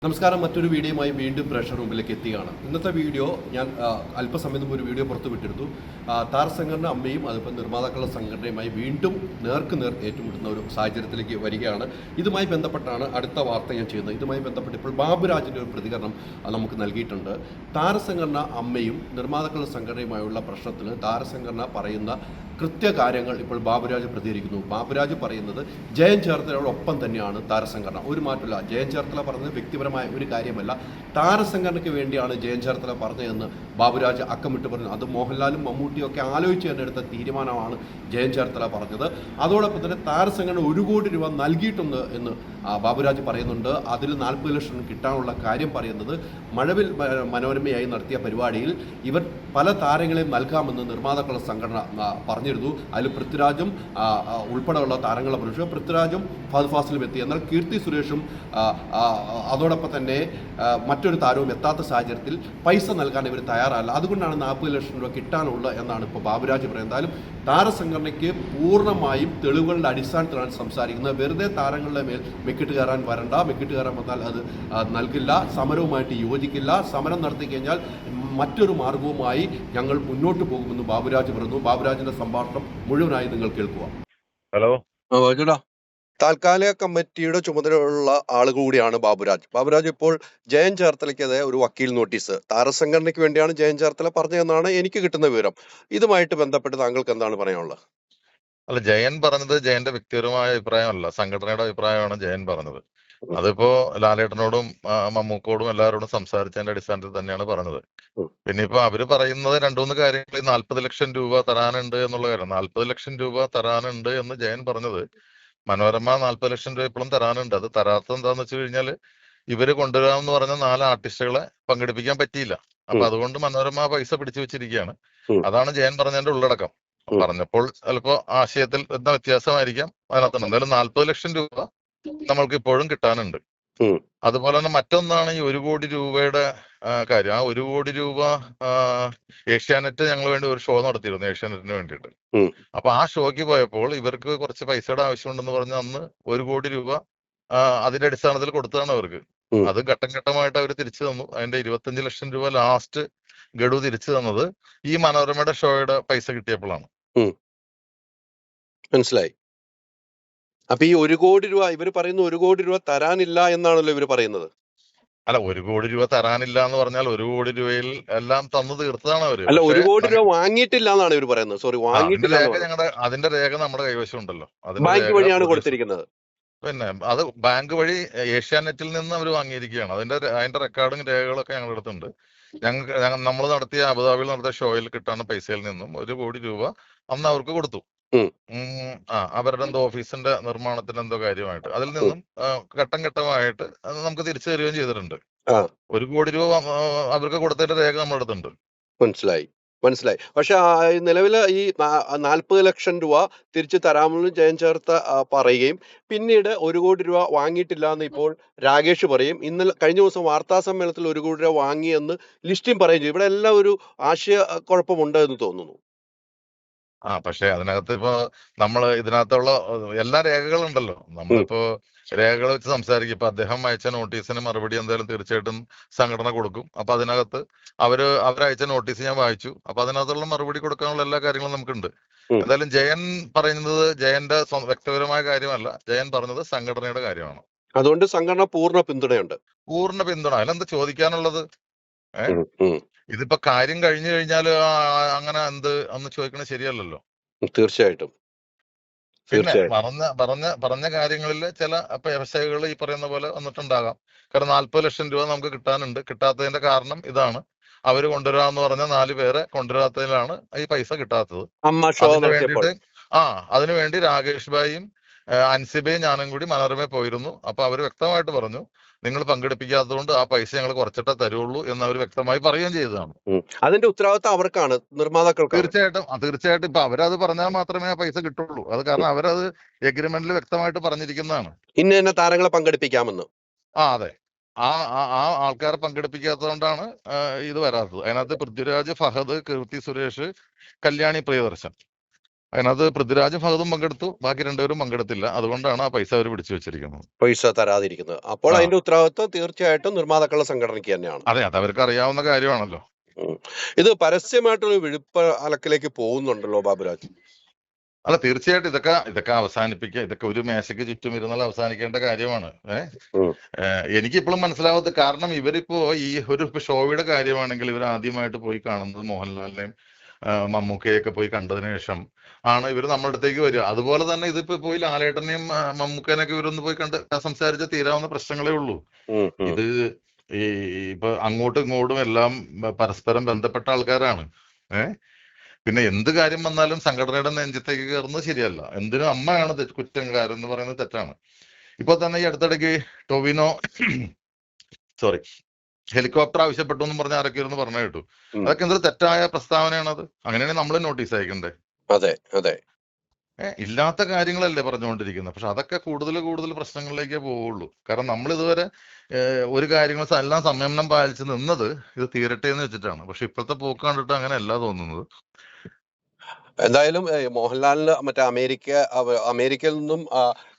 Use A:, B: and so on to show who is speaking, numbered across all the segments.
A: നമസ്കാരം. മറ്റൊരു വീഡിയോയുമായി വീണ്ടും പ്രേക്ഷകർ മുമ്പിലേക്ക് എത്തുകയാണ്. ഇന്നത്തെ വീഡിയോ ഞാൻ അല്പസമയം മുമ്പ് ഒരു വീഡിയോ പുറത്തുവിട്ടിരുന്നു. താരസംഘടന അമ്മയും അതിപ്പോൾ നിർമ്മാതാക്കളുടെ സംഘടനയുമായി വീണ്ടും നേർക്കുനേർ ഏറ്റുമുട്ടുന്ന ഒരു സാഹചര്യത്തിലേക്ക് വരികയാണ്. ഇതുമായി ബന്ധപ്പെട്ടാണ് അടുത്ത വാർത്ത ഞാൻ ചെയ്യുന്നത്. ഇതുമായി ബന്ധപ്പെട്ട് ഇപ്പോൾ ബാബുരാജിൻ്റെ ഒരു പ്രതികരണം നമുക്ക് നൽകിയിട്ടുണ്ട്. താരസംഘടന അമ്മയും നിർമ്മാതാക്കളുടെ സംഘടനയുമായുള്ള പ്രശ്നത്തിന് താരസംഘടന പറയുന്ന കൃത്യകാര്യങ്ങൾ ഇപ്പോൾ ബാബുരാജ് പ്രതികരിക്കുന്നു. ബാബുരാജ് പറയുന്നത് ജയൻ ചേർത്തലയോടൊപ്പം തന്നെയാണ് താരസംഘടന, ഒരു മാറ്റമില്ല. ജയൻ ചേർത്തല പറഞ്ഞത് വ്യക്തിപരമായ ഒരു കാര്യമല്ല, താരസംഘടനയ്ക്ക് വേണ്ടിയാണ് ജയൻ ചേർത്തല പറഞ്ഞതെന്ന് ബാബുരാജ് അക്കമിട്ട് പറഞ്ഞു. അത് മോഹൻലാലും മമ്മൂട്ടിയും ഒക്കെ ആലോചിച്ച് തന്നെ എടുത്ത തീരുമാനമാണ് ജയൻ ചേർത്തല പറഞ്ഞത്. അതോടൊപ്പം തന്നെ താരസംഘടന 1 കോടി രൂപ നൽകിയിട്ടുണ്ട് എന്ന് ബാബുരാജ് പറയുന്നുണ്ട്. അതിൽ 40 ലക്ഷം കിട്ടാനുള്ള കാര്യം പറയുന്നത് മഴവിൽ മനോരമയായി നടത്തിയ പരിപാടിയിൽ ഇവർ പല താരങ്ങളെയും നൽകാമെന്ന് നിർമ്മാതാക്കളുടെ സംഘടന പറഞ്ഞിരുന്നു. അതിൽ പൃഥ്വിരാജും ഉൾപ്പെടെയുള്ള താരങ്ങളെ പ്രതീക്ഷ പൃഥ്വിരാജും ഫഹദ് ഫാസിലും എത്തി. എന്നാൽ കീർത്തി സുരേഷും അതോടൊപ്പം തന്നെ മറ്റൊരു താരവും എത്താത്ത സാഹചര്യത്തിൽ പൈസ നൽകാൻ ഇവർ തയ്യാറല്ല. അതുകൊണ്ടാണ് 40 ലക്ഷം രൂപ കിട്ടാനുള്ളത് എന്നാണ് ഇപ്പോൾ ബാബുരാജ് പറയുന്നത്. എന്തായാലും താരസംഘടനയ്ക്ക് പൂർണ്ണമായും തെളിവുകളുടെ അടിസ്ഥാനത്തിലാണ് സംസാരിക്കുന്നത്. വെറുതെ താരങ്ങളുടെ മേൽ മെക്കിട്ട് കയറാൻ വരണ്ട. മെക്കിട്ട് കയറാൻ വന്നാൽ അത് നൽകില്ല. സമരവുമായിട്ട് യോജിക്കില്ല. സമരം നടത്തി കഴിഞ്ഞാൽ മറ്റൊരു മാർഗവുമായി ഞങ്ങൾ മുന്നോട്ട് പോകുമെന്ന് ബാബുരാജ് പറഞ്ഞു. ബാബുരാജിന്റെ സംഭാഷണം മുഴുവനായി നിങ്ങൾ കേൾക്കുക.
B: ഹലോ,
A: താൽക്കാലിക കമ്മിറ്റിയുടെ ചുമതലയുള്ള ആളുകൾ കൂടിയാണ് ബാബുരാജ്. ബാബുരാജ് ഇപ്പോൾ ജയൻ ചേർത്തലയ്ക്കെതിരെ ഒരു വക്കീൽ നോട്ടീസ് താരസംഘടനയ്ക്ക് വേണ്ടിയാണ് ജയൻ ചേർത്തല പറഞ്ഞതെന്നാണ് എനിക്ക് കിട്ടുന്ന വിവരം. ഇതുമായിട്ട് ബന്ധപ്പെട്ട് താങ്കൾക്ക് എന്താണ് പറയാനുള്ളത്?
B: അല്ല, ജയൻ പറഞ്ഞത് ജയന്റെ വ്യക്തിപരമായ അഭിപ്രായമല്ല, സംഘടനയുടെ അഭിപ്രായമാണ് ജയൻ പറഞ്ഞത്. അതിപ്പോ ലാലേട്ടനോടും മമ്മൂക്കോടും എല്ലാവരോടും സംസാരിച്ചതിന്റെ അടിസ്ഥാനത്തിൽ തന്നെയാണ് പറഞ്ഞത്. പിന്നെ ഇപ്പൊ അവര് പറയുന്നത് 2-3 കാര്യങ്ങൾ, 40 ലക്ഷം രൂപ തരാനുണ്ട് എന്നുള്ള കാര്യം. 40 ലക്ഷം രൂപ തരാനുണ്ട് എന്ന് ജയൻ പറഞ്ഞത്, മനോരമ 40 ലക്ഷം രൂപ ഇപ്പോഴും തരാനുണ്ട്. അത് തരാത്തത് എന്താന്ന് വെച്ച് കഴിഞ്ഞാല് ഇവര് കൊണ്ടുവരാമെന്ന് പറഞ്ഞ 4 ആർട്ടിസ്റ്റുകളെ പങ്കെടുപ്പിക്കാൻ പറ്റിയില്ല. അപ്പൊ അതുകൊണ്ട് മനോരമ പൈസ പിടിച്ചു വെച്ചിരിക്കുകയാണ്. അതാണ് ജയൻ പറഞ്ഞതിന്റെ ഉള്ളടക്കം. പറഞ്ഞപ്പോൾ ചിലപ്പോ ആശയത്തിൽ എന്താ വ്യത്യാസമായിരിക്കാം അതിനകത്തുണ്ട്. എന്തായാലും 40 ലക്ഷം രൂപ നമ്മൾക്ക് ഇപ്പോഴും കിട്ടാനുണ്ട്. അതുപോലെ തന്നെ മറ്റൊന്നാണ് ഈ 1 കോടി രൂപയുടെ കാര്യം. ആ 1 കോടി രൂപ ഏഷ്യാനെറ്റ് ഞങ്ങൾ വേണ്ടി ഒരു ഷോ നടത്തിയിരുന്നു, ഏഷ്യാനെറ്റിന് വേണ്ടിയിട്ട്. അപ്പൊ ആ ഷോയ്ക്ക് പോയപ്പോൾ ഇവർക്ക് കുറച്ച് പൈസയുടെ ആവശ്യമുണ്ടെന്ന് പറഞ്ഞ് അന്ന് 1 കോടി രൂപ അതിന്റെ അടിസ്ഥാനത്തിൽ കൊടുത്തതാണ് അവർക്ക്. അത് ഘട്ടം ഘട്ടമായിട്ട് അവർ തിരിച്ചു തന്നു. അതിന്റെ 25 ലക്ഷം രൂപ ലാസ്റ്റ് ഗഡു തിരിച്ചു തന്നത് ഈ മനോരമയുടെ ഷോയുടെ പൈസ കിട്ടിയപ്പോഴാണ്.
A: മനസ്സിലായി. അപ്പൊ ഈ 1 കോടി രൂപ ഇവർ പറയുന്ന 1 കോടി രൂപ തരാനില്ല എന്നാണല്ലോ ഇവർ പറയുന്നത്.
B: അല്ല, 1 കോടി രൂപ തരാനില്ല എന്ന് പറഞ്ഞാൽ 1 കോടി രൂപയിൽ എല്ലാം തന്നു തീർത്തതാണ് അവര്.
A: അല്ല, 1 കോടി രൂപ വാങ്ങിയിട്ടില്ല എന്നാണ് ഇവർ പറയുന്നത്. സോറി, വാങ്ങിയിട്ടില്ല.
B: അതിന്റെ രേഖ നമ്മുടെ കൈവശം ഉണ്ടല്ലോ.
A: ബാങ്ക് വഴിയാണ് കൊടുത്തിരിക്കുന്നത്.
B: പിന്നെ അത് ബാങ്ക് വഴി ഏഷ്യാനെറ്റിൽ നിന്ന് അവർ വാങ്ങിയിരിക്കുകയാണ്. അതിന്റെ റെക്കോർഡും രേഖകളൊക്കെ ഞങ്ങളുടെ അടുത്തുണ്ട്. നമ്മൾ നടത്തിയ അബുദാബിയിൽ നടത്തിയ ഷോയിൽ കിട്ടാനുള്ള പൈസയിൽ നിന്നും 1 കോടി രൂപ അന്ന് അവർക്ക് കൊടുത്തു. അവരുടെ എന്തോ ഓഫീസിന്റെ നിർമ്മാണത്തിന് എന്തോ കാര്യമായിട്ട് അതിൽ നിന്നും ഘട്ടം ഘട്ടമായിട്ട് നമുക്ക് തിരിച്ചു തരികയും ചെയ്തിട്ടുണ്ട്. 1 കോടി രൂപ അവർക്ക് കൊടുത്തതിന്റെ രേഖ നമ്മുടെ അടുത്തുണ്ട്.
A: മനസ്സിലായി. പക്ഷെ നിലവില് ഈ 40 ലക്ഷം രൂപ തിരിച്ചു തരാമെന്ന് ജയൻ ചേർത്ത പറയുകയും പിന്നീട് 1 കോടി രൂപ വാങ്ങിയിട്ടില്ല എന്ന് ഇപ്പോൾ രാകേഷ് പറയും. കഴിഞ്ഞ ദിവസം വാർത്താ സമ്മേളനത്തിൽ 1 കോടി രൂപ വാങ്ങിയെന്ന് ലിസ്റ്റിംഗ് പറയുകയും ചെയ്യും. ഇവിടെ എല്ലാം ഒരു ആശയ കുഴപ്പമുണ്ട് എന്ന് തോന്നുന്നു.
B: പക്ഷെ അതിനകത്ത് ഇപ്പൊ നമ്മൾ ഇതിനകത്തുള്ള എല്ലാ രേഖകളുണ്ടല്ലോ. നമ്മളിപ്പോ രേഖകൾ വെച്ച് സംസാരിക്കും. ഇപ്പൊ അദ്ദേഹം അയച്ച നോട്ടീസിന് മറുപടി എന്തായാലും തീർച്ചയായിട്ടും സംഘടന കൊടുക്കും. അപ്പൊ അതിനകത്ത് അവരയച്ച നോട്ടീസ് ഞാൻ വായിച്ചു. അപ്പൊ അതിനകത്തുള്ള മറുപടി കൊടുക്കാനുള്ള എല്ലാ കാര്യങ്ങളും നമുക്കുണ്ട്. എന്തായാലും ജയൻ പറയുന്നത് ജയന്റെ വ്യക്തിപരമായ കാര്യമല്ല, ജയൻ പറഞ്ഞത് സംഘടനയുടെ കാര്യമാണ്.
A: അതുകൊണ്ട് സംഘടന പൂർണ്ണ പിന്തുണയുണ്ട്.
B: പൂർണ്ണ പിന്തുണ. അതിലെന്താ ചോദിക്കാനുള്ളത്? ഇതിപ്പോ കാര്യം കഴിഞ്ഞു കഴിഞ്ഞാല് അങ്ങനെ എന്ത് എന്ന് ചോദിക്കണത് ശരിയല്ലല്ലോ.
A: തീർച്ചയായിട്ടും.
B: പിന്നെ പറഞ്ഞ കാര്യങ്ങളിൽ ചില വ്യവസായികൾ ഈ പറയുന്ന പോലെ വന്നിട്ടുണ്ടാകാം. കാരണം 40 ലക്ഷം രൂപ നമുക്ക് കിട്ടാനുണ്ട്. കിട്ടാത്തതിന്റെ കാരണം ഇതാണ്, അവര് കൊണ്ടുവരാന്ന് പറഞ്ഞ 4 പേരെ കൊണ്ടുവരാത്തതിലാണ് ഈ പൈസ കിട്ടാത്തത്. അതിനുവേണ്ടി രാകേഷ് ഭായിയും അൻസിബയും ഞാനും കൂടി മനോരമയിൽ പോയിരുന്നു. അപ്പൊ അവര് വ്യക്തമായിട്ട് പറഞ്ഞു, നിങ്ങൾ പങ്കെടുപ്പിക്കാത്തതുകൊണ്ട് ആ പൈസ ഞങ്ങൾ കുറച്ചിട്ടേ തരുള്ളൂ എന്ന് അവർ വ്യക്തമായി പറയുകയും ചെയ്തതാണ്.
A: അതിന്റെ ഉത്തരവാദിത്തം അവർക്കാണ്, നിർമ്മാതാക്കൾക്ക്.
B: തീർച്ചയായിട്ടും ഇപ്പൊ അവരത് പറഞ്ഞാൽ മാത്രമേ ആ പൈസ കിട്ടുള്ളൂ. അത് കാരണം അവരത് എഗ്രിമെന്റിൽ വ്യക്തമായിട്ട് പറഞ്ഞിരിക്കുന്നതാണ്,
A: ഇന്ന താരങ്ങളെ പങ്കെടുപ്പിക്കാമെന്ന്.
B: അതെ. ആ ആൾക്കാരെ പങ്കെടുപ്പിക്കാത്തതുകൊണ്ടാണ് ഇത് വരാത്തത്. അതിനകത്ത് പൃഥ്വിരാജ്, ഫഹദ്, കീർത്തി സുരേഷ്, കല്യാണി പ്രിയദർശൻ അതിനകത്ത് പൃഥ്വിരാജും ഫഹദും പങ്കെടുത്തു, ബാക്കി രണ്ടുപേരും പങ്കെടുത്തില്ല. അതുകൊണ്ടാണ് ആ പൈസ അവർ പിടിച്ചു വെച്ചിരിക്കുന്നത്.
C: പൈസ തരാതിരിക്കുന്നത്. അപ്പോൾ
B: ആ
C: അതിന്റെ ഉത്തരവാദിത്വം തീർച്ചയായിട്ടും നിർമ്മാതാക്കളുടെ സംഘടനയ്ക്ക് തന്നെയാണ്.
B: അതെ, അത് അവർക്ക് അറിയാവുന്ന കാര്യമാണല്ലോ.
C: ഉം. ഇത് പരസ്യമായിട്ടൊരു വിഴുപ്പ് അലക്കിലേക്ക് പോകുന്നുണ്ടല്ലോ ബാബുരാജ്.
B: അല്ല, തീർച്ചയായിട്ടും ഇതൊക്കെ അവസാനിപ്പിക്കുക. ഇതൊക്കെ ഒരു മേശയ്ക്ക് ചുറ്റും ഇരുന്നാൽ അവസാനിക്കേണ്ട കാര്യമാണ്.
C: ഉം.
B: എനിക്കിപ്പോഴും മനസ്സിലാവാത്ത കാരണം, ഇവരിപ്പോ ഈ ഒരു ഷോയുടെ കാര്യമാണെങ്കിൽ ഇവർ ആദ്യമായിട്ട് പോയി കാണുന്നത് മോഹൻലാലിനെയും മമ്മൂക്കയൊക്കെ പോയി കണ്ടതിന് ശേഷം ആണ് ഇവർ നമ്മുടെ അടുത്തേക്ക് വരിക. അതുപോലെ തന്നെ ഇതിപ്പോ പോയി ലാലേട്ടനെയും മമ്മൂക്കനെയൊക്കെ ഇവരൊന്ന് പോയി കണ്ട് സംസാരിച്ച് തീരാവുന്ന പ്രശ്നങ്ങളേ ഉള്ളൂ.
C: ഉം. ഉം.
B: ഇത് ഈ ഇപ്പൊ അങ്ങോട്ടും ഇങ്ങോട്ടും എല്ലാം പരസ്പരം ബന്ധപ്പെട്ട ആൾക്കാരാണ്. പിന്നെ എന്ത് കാര്യം വന്നാലും സംഘടനയുടെ നെഞ്ചത്തേക്ക് കയറുന്നത് ശരിയല്ല. എന്തിനും അമ്മയാണ് കുറ്റംകാരൻ എന്ന് പറയുന്നത് തെറ്റാണ്. ഇപ്പൊ തന്നെ ഈ അടുത്തിടയ്ക്ക് ടൊവിനോ സോറി ഹെലികോപ്റ്റർ ആവശ്യപ്പെട്ടു എന്ന് പറഞ്ഞ ആരൊക്കെ ഇരുന്ന് പറഞ്ഞു കേട്ടു.
C: ഉം.
B: അതൊക്കെ എന്തൊരു തെറ്റായ പ്രസ്താവനയാണത്. അങ്ങനെയാണെങ്കിൽ നമ്മൾ നോട്ടീസ് അയക്കണ്ടേ?
C: അതെ അതെ.
B: ഇല്ലാത്ത കാര്യങ്ങളല്ലേ പറഞ്ഞുകൊണ്ടിരിക്കുന്നത്. പക്ഷെ അതൊക്കെ കൂടുതൽ കൂടുതൽ പ്രശ്നങ്ങളിലേക്കേ പോവുള്ളൂ. കാരണം നമ്മൾ ഇതുവരെ ഒരു കാര്യങ്ങൾ എല്ലാം സംയമനം പാലിച്ച് നിന്നത് ഇത് തീരട്ടെ എന്ന് വെച്ചിട്ടാണ്. പക്ഷെ ഇപ്പോഴത്തെ പോക്ക് കണ്ടിട്ട് അങ്ങനെയല്ല തോന്നുന്നത്.
C: എന്തായാലും മോഹൻലാലിന് മറ്റേ അമേരിക്കയിൽ നിന്നും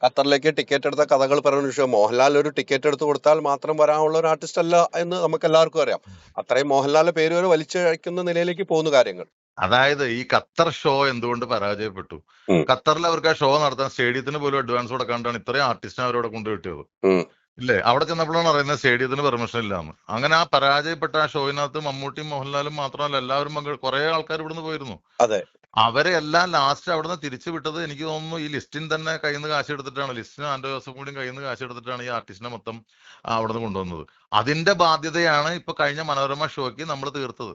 C: ഖത്തറിലേക്ക് ടിക്കറ്റ് എടുത്ത കഥകൾ പറയുന്ന വിഷയം, മോഹൻലാൽ ഒരു ടിക്കറ്റ് എടുത്ത് കൊടുത്താൽ മാത്രം വരാനുള്ള ഒരു ആർട്ടിസ്റ്റ് അല്ല എന്ന് നമുക്ക് എല്ലാവർക്കും അറിയാം. അത്രയും മോഹൻലാലിന്റെ പേര് വരെ വലിച്ചഴിക്കുന്ന നിലയിലേക്ക് പോകുന്ന കാര്യങ്ങൾ.
B: അതായത് ഈ ഖത്തർ ഷോ എന്തുകൊണ്ട് പരാജയപ്പെട്ടു?
C: ഉം.
B: ഖത്തറിൽ അവർക്ക് ആ ഷോ നടത്താൻ സ്റ്റേഡിയത്തിന് പോലും അഡ്വാൻസ് കൊടുക്കാണ്ടാണ് ഇത്രയും ആർട്ടിസ്റ്റിനെ അവരോട് കൊണ്ടുവിട്ടത്.
C: ഉം.
B: ഇല്ലേ? അവിടെ ചെന്നപ്പോഴാണ് അറിയുന്നത് സ്റ്റേഡിയത്തിന് പെർമിഷൻ ഇല്ലാന്ന്. അങ്ങനെ ആ പരാജയപ്പെട്ട ആ ഷോയിനകത്ത് മമ്മൂട്ടിയും മോഹൻലാലും മാത്രമല്ല എല്ലാവരും കുറെ ആൾക്കാർ ഇവിടുന്ന് പോയിരുന്നു.
C: അതെ.
B: അവരെ എല്ലാം ലാസ്റ്റ് അവിടുന്ന് തിരിച്ചു വിട്ടത് എനിക്ക് തോന്നുന്നു ഈ ലിസ്റ്റിൻ തന്നെ കയ്യിൽ നിന്ന് കാശ് എടുത്തിട്ടാണ്. ലിസ്റ്റിനും ആൻഡോ ജോസഫും കൂടി കയ്യിൽ നിന്ന് കാശ് എടുത്തിട്ടാണ് ഈ ആർട്ടിസ്റ്റിനെ മൊത്തം അവിടുന്ന് കൊണ്ടുവന്നത്. അതിന്റെ ബാധ്യതയാണ് ഇപ്പൊ കഴിഞ്ഞ മനോരമ ഷോയ്ക്ക് നമ്മൾ തീർത്തത്.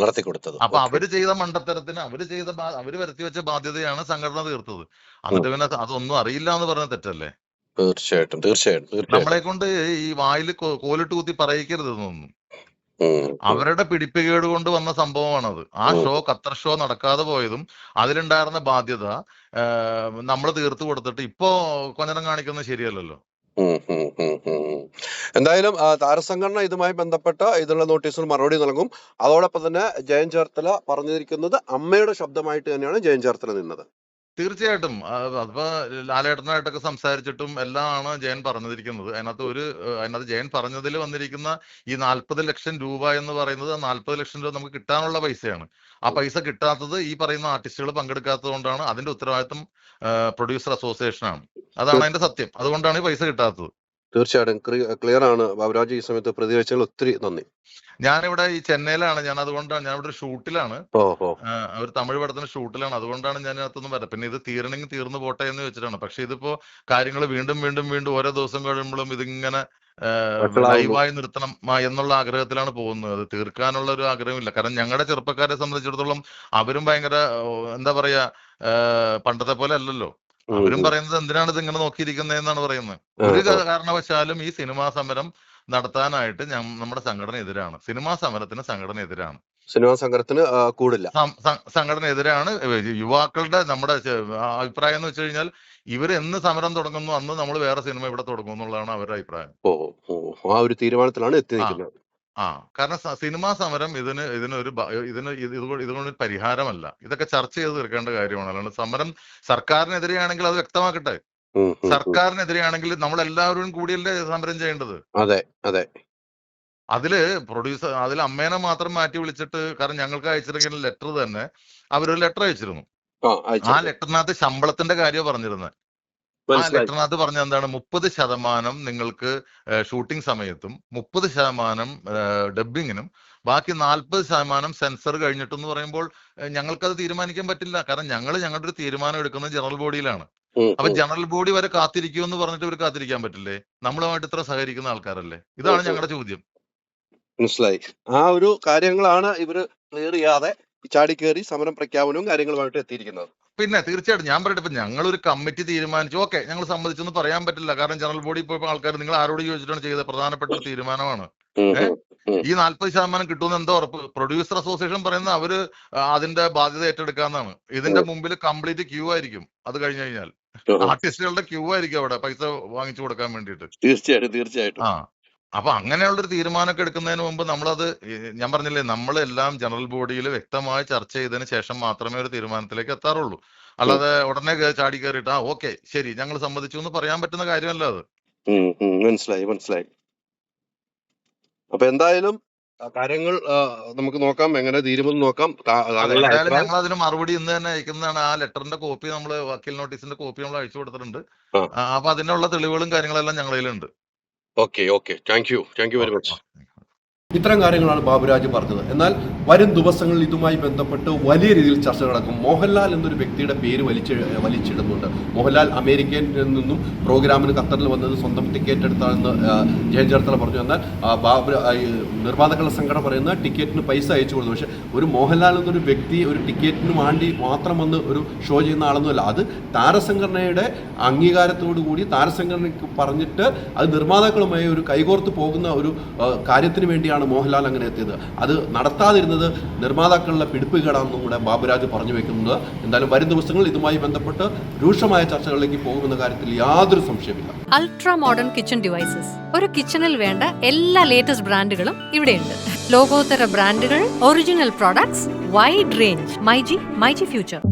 C: നടത്തി കൊടുത്തത്.
B: അപ്പൊ അവര് ചെയ്ത മണ്ടത്തരത്തിന് അവര് വരുത്തി വെച്ച ബാധ്യതയാണ് സംഘടന തീർത്തത്. എന്നിട്ട് പിന്നെ അതൊന്നും അറിയില്ല എന്ന് പറഞ്ഞ തെറ്റല്ലേ?
C: തീർച്ചയായിട്ടും തീർച്ചയായിട്ടും.
B: നമ്മളെ കൊണ്ട് ഈ വായിൽ കോലിട്ട് കുത്തി പറയിക്കരുത് എന്നൊന്നും.
C: ഉം.
B: അവരുടെ പിടിപ്പുകേട് കൊണ്ട് വന്ന സംഭവമാണത്. ആ ഷോ ഖത്തർ ഷോ നടക്കാതെ പോയതും അതിലുണ്ടായിരുന്ന ബാധ്യത നമ്മൾ തീർത്തു കൊടുത്തിട്ട് ഇപ്പോ കൊഞ്ഞനം കാണിക്കുന്നത് ശരിയല്ലല്ലോ.
C: എന്തായാലും താരസംഘടന ഇതുമായി ബന്ധപ്പെട്ട ഇതിനുള്ള നോട്ടീസിന് മറുപടി നൽകും. അതോടൊപ്പം തന്നെ ജയൻ ചേർത്തല പറഞ്ഞിരിക്കുന്നത് അമ്മയുടെ ശബ്ദമായിട്ട് തന്നെയാണ് ജയൻ ചേർത്തല നിന്നത്.
B: തീർച്ചയായിട്ടും അതിപ്പോ ലാലേട്ടനായിട്ടൊക്കെ സംസാരിച്ചിട്ടും എല്ലാമാണ് ജയൻ പറഞ്ഞിരിക്കുന്നത്. അതിനകത്ത് ജയൻ പറഞ്ഞതിൽ വന്നിരിക്കുന്ന ഈ 40 ലക്ഷം രൂപ എന്ന് പറയുന്നത് 40 ലക്ഷം രൂപ നമുക്ക് കിട്ടാനുള്ള പൈസയാണ്. ആ പൈസ കിട്ടാത്തത് ഈ പറയുന്ന ആർട്ടിസ്റ്റുകൾ പങ്കെടുക്കാത്തത് കൊണ്ടാണ്. അതിന്റെ ഉത്തരവാദിത്തം പ്രൊഡ്യൂസർ അസോസിയേഷനാണ്. അതാണ് അതിന്റെ സത്യം. അതുകൊണ്ടാണ് ഈ പൈസ കിട്ടാത്തത്.
C: തീർച്ചയായിട്ടും ക്ലിയർ ആണ് ബാബുരാജ്. ഈ സമയത്ത് പ്രതികരിച്ചതിൽ ഒത്തിരി നന്ദി.
B: ഞാനിവിടെ ഈ ചെന്നൈയിലാണ്. ഞാൻ ഇവിടെ ഒരു ഷൂട്ടിലാണ്. ഒരു തമിഴ് പടത്തിന് ഷൂട്ടിലാണ്. അതുകൊണ്ടാണ് ഞാൻ ഇതിനകത്തൊന്നും വരാം. പിന്നെ ഇത് തീരണമെങ്കിൽ തീർന്നു പോട്ടെ എന്ന് വെച്ചിട്ടാണ്. പക്ഷെ ഇതിപ്പോ കാര്യങ്ങൾ വീണ്ടും വീണ്ടും വീണ്ടും ഓരോ ദിവസം കഴിയുമ്പോഴും ഇതിങ്ങനെ ലൈവായി നിർത്തണം എന്നുള്ള ആഗ്രഹത്തിലാണ് പോകുന്നത്. അത് തീർക്കാനുള്ള ഒരു ആഗ്രഹമില്ല. കാരണം ഞങ്ങളുടെ ചെറുപ്പക്കാരെ സംബന്ധിച്ചിടത്തോളം അവരും ഭയങ്കര എന്താ പറയാ പണ്ടത്തെ പോലെ അല്ലല്ലോ. അവരും പറയുന്നത് എന്തിനാണ് ഇത് ഇങ്ങനെ നോക്കിയിരിക്കുന്നത് എന്നാണ് പറയുന്നത്. ഒരു കാരണവശാലും ഈ സിനിമാ സമരം നടത്താനായിട്ട് നമ്മുടെ സംഘടന എതിരാണ്. സിനിമാ സമരത്തിന് സംഘടന എതിരാണ്.
C: സിനിമാ സംഘടനത്തിന് കൂടില്ല.
B: സംഘടന എതിരാണ്. യുവാക്കളുടെ നമ്മുടെ അഭിപ്രായം എന്ന് വെച്ച് കഴിഞ്ഞാൽ ഇവർ എന്ന് സമരം തുടങ്ങുന്നു അന്ന് നമ്മൾ വേറെ സിനിമ ഇവിടെ തുടങ്ങും എന്നുള്ളതാണ് അവരുടെ അഭിപ്രായം.
C: ആ ഒരു തീരുമാനത്തിലാണ് എത്തി നിൽക്കുന്നത്.
B: കാരണം സിനിമാ സമരം ഇതുകൊണ്ട് പരിഹാരമല്ല. ഇതൊക്കെ ചർച്ച ചെയ്ത് തീർക്കേണ്ട കാര്യമാണ്. അല്ലാണ്ട് സമരം സർക്കാരിനെതിരെയാണെങ്കിൽ അത് വ്യക്തമാക്കട്ടെ. സർക്കാരിനെതിരെയാണെങ്കിൽ നമ്മൾ എല്ലാവരും കൂടിയല്ലേ സമരം ചെയ്യേണ്ടത്.
C: അതെ അതെ.
B: അതിൽ അമ്മേനെ മാത്രം മാറ്റി വിളിച്ചിട്ട്, കാരണം ഞങ്ങൾക്ക് അയച്ചിരിക്കുന്ന ലെറ്റർ തന്നെ അവരൊരു ലെറ്റർ അയച്ചിരുന്നു. ആ ലെറ്ററിനകത്ത് ശമ്പളത്തിന്റെ കാര്യം പറഞ്ഞിരുന്നത്. ആ ലെറ്ററിനകത്ത് പറഞ്ഞ എന്താണ്, 30% നിങ്ങൾക്ക് ഷൂട്ടിംഗ് സമയത്തും 30% ഡബിങ്ങിനും ബാക്കി 40% സെൻസർ കഴിഞ്ഞിട്ടെന്ന് പറയുമ്പോൾ ഞങ്ങൾക്കത് തീരുമാനിക്കാൻ പറ്റില്ല. കാരണം ഞങ്ങളുടെ ഒരു തീരുമാനം എടുക്കുന്നത് ജനറൽ ബോഡിയിലാണ്. അപ്പൊ ജനറൽ ബോഡി വരെ കാത്തിരിക്കുമെന്ന് പറഞ്ഞിട്ട് ഇവർ കാത്തിരിക്കാൻ പറ്റില്ലേ? നമ്മളുമായിട്ട് ഇത്ര സഹകരിക്കുന്ന ആൾക്കാരല്ലേ? ഇതാണ് ഞങ്ങളുടെ ചോദ്യം.
C: മനസ്സിലായി. ആ ഒരു കാര്യങ്ങളാണ് ഇവര് ക്ലിയർ ചെയ്യാതെ ചാടിക്കേറി സമരം പ്രഖ്യാപനവും കാര്യങ്ങളുമായിട്ട് എത്തിയിരിക്കുന്നത്.
B: പിന്നെ തീർച്ചയായിട്ടും ഞാൻ പറയട്ടെ, ഇപ്പൊ ഞങ്ങളൊരു കമ്മിറ്റി തീരുമാനിച്ചു, ഓക്കെ ഞങ്ങൾ സമ്മതിച്ചെന്ന് പറയാൻ പറ്റില്ല. കാരണം ജനറൽ ബോഡി പോയപ്പോൾ ആൾക്കാർ നിങ്ങൾ ആരോട് ചോദിച്ചിട്ടാണ് ചെയ്തത്? പ്രധാനപ്പെട്ട ഒരു തീരുമാനമാണ്. ഈ 40% കിട്ടുമെന്ന് എന്താ ഉറപ്പ്? പ്രൊഡ്യൂസർ അസോസിയേഷൻ പറയുന്നത് അവര് അതിന്റെ ബാധ്യത ഏറ്റെടുക്കാന്നാണ്. ഇതിന്റെ മുമ്പിൽ കംപ്ലീറ്റ് ക്യൂ ആയിരിക്കും. അത് കഴിഞ്ഞു കഴിഞ്ഞാൽ ആർട്ടിസ്റ്റുകളുടെ ക്യൂ ആയിരിക്കും അവിടെ പൈസ വാങ്ങിച്ചു കൊടുക്കാൻ വേണ്ടിയിട്ട്.
C: തീർച്ചയായിട്ടും തീർച്ചയായിട്ടും.
B: അപ്പൊ അങ്ങനെയുള്ളൊരു തീരുമാനമൊക്കെ എടുക്കുന്നതിന് മുമ്പ് നമ്മളത് ഞാൻ പറഞ്ഞില്ലേ, നമ്മളെല്ലാം ജനറൽ ബോഡിയിൽ വ്യക്തമായി ചർച്ച ചെയ്തതിന് ശേഷം മാത്രമേ ഒരു തീരുമാനത്തിലേക്ക് എത്താറുള്ളൂ. അല്ലാതെ ഉടനെ ചാടി കയറിയിട്ട് ഓക്കെ ശരി ഞങ്ങൾ സമ്മതിച്ചു എന്ന് പറയാൻ പറ്റുന്ന കാര്യമല്ല അത്.
C: മനസ്സിലായി. അപ്പൊ എന്തായാലും കാര്യങ്ങൾ നമുക്ക് നോക്കാം, എങ്ങനെ തീരുമെന്ന് നോക്കാം.
B: എന്തായാലും ഞങ്ങൾ അതിന് മറുപടി ഇന്ന് തന്നെ അയക്കുന്നതാണ്. ആ ലെറ്ററിന്റെ കോപ്പി നമ്മൾ വക്കീൽ നോട്ടീസിന്റെ കോപ്പി നമ്മൾ അയച്ചു കൊടുത്തിട്ടുണ്ട്. അപ്പൊ അതിനുള്ള തെളിവുകളും കാര്യങ്ങളെല്ലാം ഞങ്ങളുടെ കയ്യിലുണ്ട്.
C: Okay thank you very much.
A: ഇത്തരം കാര്യങ്ങളാണ് ബാബുരാജ് പറഞ്ഞത്. എന്നാൽ ദിവസങ്ങളിൽ ഇതുമായി ബന്ധപ്പെട്ട് വലിയ രീതിയിൽ ചർച്ച നടക്കും. മോഹൻലാൽ എന്നൊരു വ്യക്തിയുടെ പേര് വലിച്ചിടുന്നുണ്ട്. മോഹൻലാൽ അമേരിക്കയിൽ നിന്നും പ്രോഗ്രാമിന് ഖത്തറിൽ വന്നത് സ്വന്തം ടിക്കറ്റ് എടുത്താണെന്ന് ജയൻ ചേർത്തല പറഞ്ഞു. എന്നാൽ നിർമ്മാതാക്കളുടെ സംഘടന പറയുന്ന ടിക്കറ്റിന് പൈസ അയച്ചു കൊടുത്തു. പക്ഷേ ഒരു മോഹൻലാൽ എന്നൊരു വ്യക്തി ഒരു ടിക്കറ്റിന് വേണ്ടി മാത്രം വന്ന് ഒരു ഷോ ചെയ്യുന്ന ആളൊന്നുമല്ല. അത് താരസംഘടനയുടെ അംഗീകാരത്തോടു കൂടി താരസംഘടനയ്ക്ക് പറഞ്ഞിട്ട് അത് നിർമ്മാതാക്കളുമായി ഒരു കൈകോർത്ത് പോകുന്ന ഒരു കാര്യത്തിന് വേണ്ടിയാണ് മോഹൻലാൽ അങ്ങനെ എത്തിയത്. അത് നടത്താതിരുന്നത് നിർമ്മാതാക്കളുടെ പിടിപ്പുകേടാണെന്നും കൂടെ ബാബുരാജ് പറഞ്ഞു വെക്കുന്നത്. എന്തായാലും വരും ദിവസങ്ങളിൽ ഇതുമായി ബന്ധപ്പെട്ട് രൂക്ഷമായ ചർച്ചകളിലേക്ക് പോകുമെന്ന കാര്യത്തിൽ യാതൊരു സംശയമില്ല.
D: അൾട്രാ മോഡേൺ കിച്ചൺ ഡിവൈസസ്, ഒരു കിച്ചണിൽ വേണ്ട എല്ലാ ലേറ്റസ്റ്റ് ബ്രാൻഡുകളും ഇവിടെയുണ്ട്. ലോകോത്തര ബ്രാൻഡുകൾ, original products, wide range. MyG future.